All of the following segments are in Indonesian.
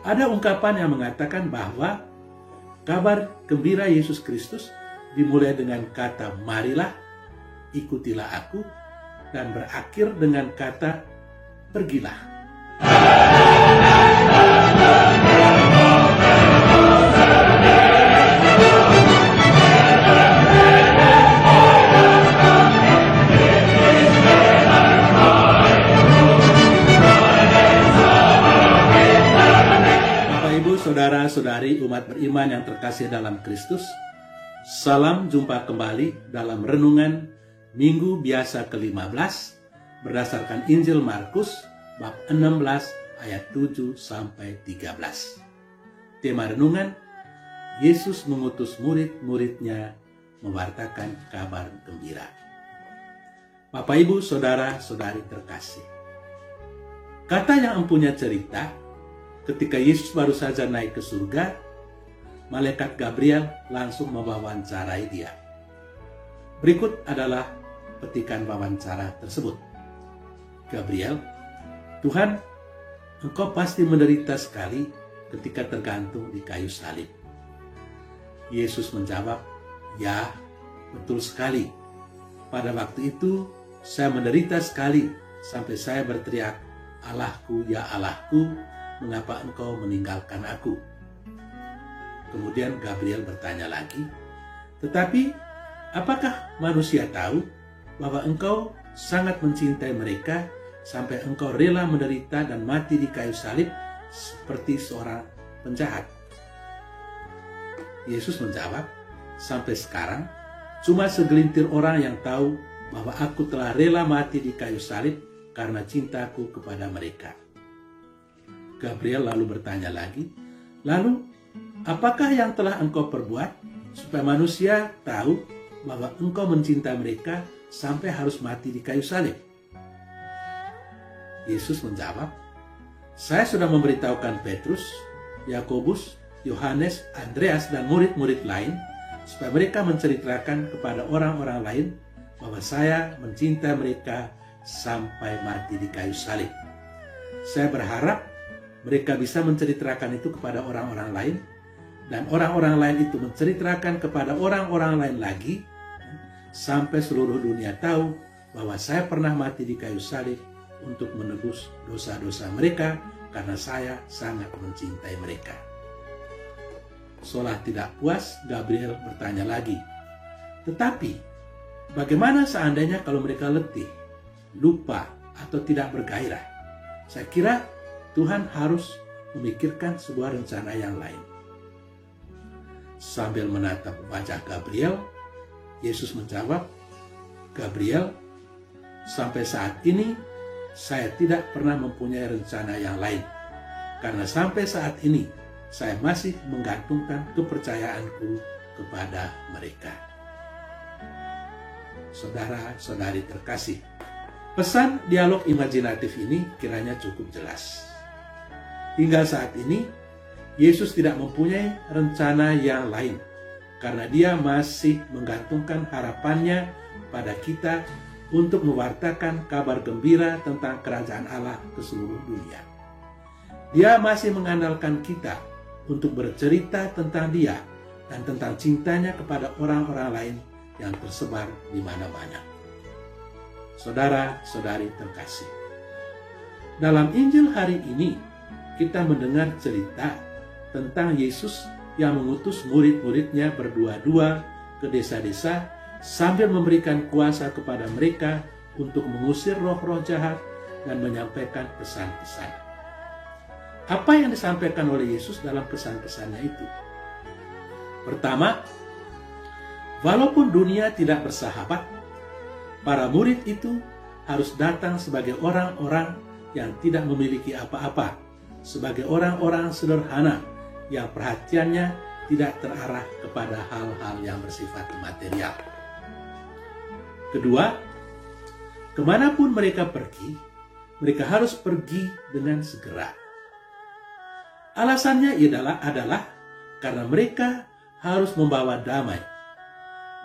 Ada ungkapan yang mengatakan bahwa kabar gembira Yesus Kristus dimulai dengan kata marilah, ikutilah aku, dan berakhir dengan kata pergilah. Saudara-saudari umat beriman yang terkasih dalam Kristus, salam jumpa kembali dalam Renungan Minggu Biasa ke-15 berdasarkan Injil Markus bab 16 ayat 7 sampai 13. Tema renungan, Yesus mengutus murid-muridnya mewartakan kabar gembira. Bapak, Ibu, saudara-saudari terkasih, kata yang empunya cerita, ketika Yesus baru saja naik ke surga, malaikat Gabriel langsung mewawancarai dia. Berikut adalah petikan wawancara tersebut. Gabriel, Tuhan, engkau pasti menderita sekali ketika tergantung di kayu salib. Yesus menjawab, ya, betul sekali. Pada waktu itu, saya menderita sekali sampai saya berteriak, Allahku, ya Allahku, mengapa engkau meninggalkan aku? Kemudian Gabriel bertanya lagi, tetapi apakah manusia tahu bahwa engkau sangat mencintai mereka sampai engkau rela menderita dan mati di kayu salib seperti seorang penjahat? Yesus menjawab, sampai sekarang cuma segelintir orang yang tahu bahwa aku telah rela mati di kayu salib karena cintaku kepada mereka. Gabriel lalu bertanya lagi, lalu apakah yang telah engkau perbuat supaya manusia tahu bahwa engkau mencintai mereka sampai harus mati di kayu salib? Yesus menjawab, saya sudah memberitahukan Petrus, Yakobus, Yohanes, Andreas, dan murid-murid lain supaya mereka menceritakan kepada orang-orang lain bahwa saya mencintai mereka sampai mati di kayu salib. Saya berharap mereka bisa menceritakan itu kepada orang-orang lain, dan orang-orang lain itu menceritakan kepada orang-orang lain lagi, sampai seluruh dunia tahu bahwa saya pernah mati di kayu salib untuk menebus dosa-dosa mereka karena saya sangat mencintai mereka. Seolah tidak puas, Gabriel bertanya lagi, tetapi bagaimana seandainya kalau mereka letih, lupa, atau tidak bergairah? Saya kira Tuhan harus memikirkan sebuah rencana yang lain. Sambil menatap wajah Gabriel, Yesus menjawab, Gabriel, sampai saat ini saya tidak pernah mempunyai rencana yang lain, karena sampai saat ini saya masih menggantungkan kepercayaanku kepada mereka. Saudara-saudari terkasih, pesan dialog imajinatif ini kiranya cukup jelas. Hingga saat ini, Yesus tidak mempunyai rencana yang lain, karena dia masih menggantungkan harapannya pada kita untuk mewartakan kabar gembira tentang kerajaan Allah ke seluruh dunia. Dia masih mengandalkan kita untuk bercerita tentang dia dan tentang cintanya kepada orang-orang lain yang tersebar di mana-mana. Saudara-saudari terkasih, dalam Injil hari ini, kita mendengar cerita tentang Yesus yang mengutus murid-muridnya berdua-dua ke desa-desa sambil memberikan kuasa kepada mereka untuk mengusir roh-roh jahat dan menyampaikan pesan-pesan. Apa yang disampaikan oleh Yesus dalam pesan-pesannya itu? Pertama, walaupun dunia tidak bersahabat, para murid itu harus datang sebagai orang-orang yang tidak memiliki apa-apa, sebagai orang-orang sederhana yang perhatiannya tidak terarah kepada hal-hal yang bersifat material. Kedua, kemanapun mereka pergi, mereka harus pergi dengan segera. Alasannya adalah karena mereka harus membawa damai.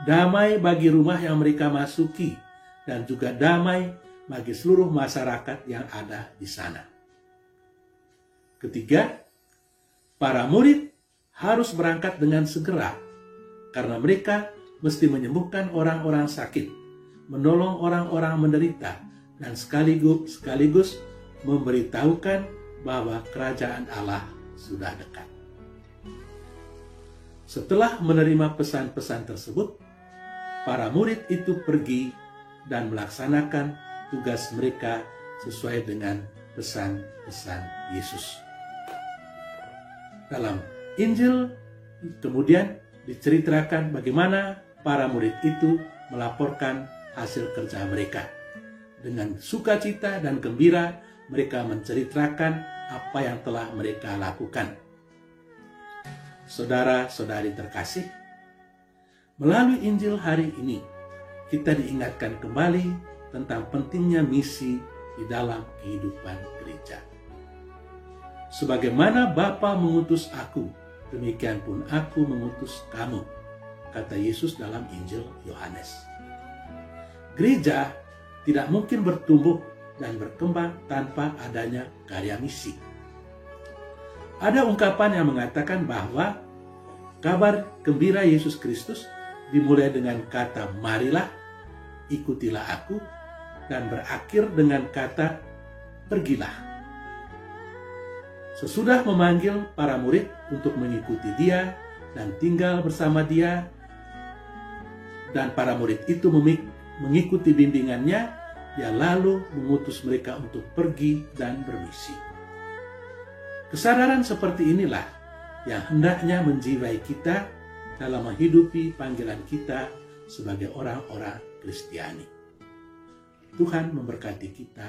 Damai bagi rumah yang mereka masuki, dan juga damai bagi seluruh masyarakat yang ada di sana. Ketiga, Para murid harus berangkat dengan segera karena mereka mesti menyembuhkan orang-orang sakit, menolong orang-orang menderita, dan sekaligus memberitahukan bahwa kerajaan Allah sudah dekat. Setelah menerima pesan-pesan tersebut, para murid itu pergi dan melaksanakan tugas mereka sesuai dengan pesan-pesan Yesus. Dalam Injil kemudian diceritakan bagaimana para murid itu melaporkan hasil kerja mereka. Dengan sukacita dan gembira mereka menceritakan apa yang telah mereka lakukan. Saudara-saudari terkasih, melalui Injil hari ini kita diingatkan kembali tentang pentingnya misi di dalam kehidupan gereja. Sebagaimana Bapa mengutus aku, demikian pun aku mengutus kamu, kata Yesus dalam Injil Yohanes. Gereja tidak mungkin bertumbuh dan berkembang tanpa adanya karya misi. Ada ungkapan yang mengatakan bahwa kabar gembira Yesus Kristus dimulai dengan kata marilah, ikutilah aku, dan berakhir dengan kata pergilah. Sesudah memanggil para murid untuk mengikuti dia dan tinggal bersama dia, dan para murid itu mengikuti bimbingannya, dia lalu mengutus mereka untuk pergi dan bermisi. Kesadaran seperti inilah yang hendaknya menjiwai kita dalam menghidupi panggilan kita sebagai orang-orang Kristiani. Tuhan memberkati kita.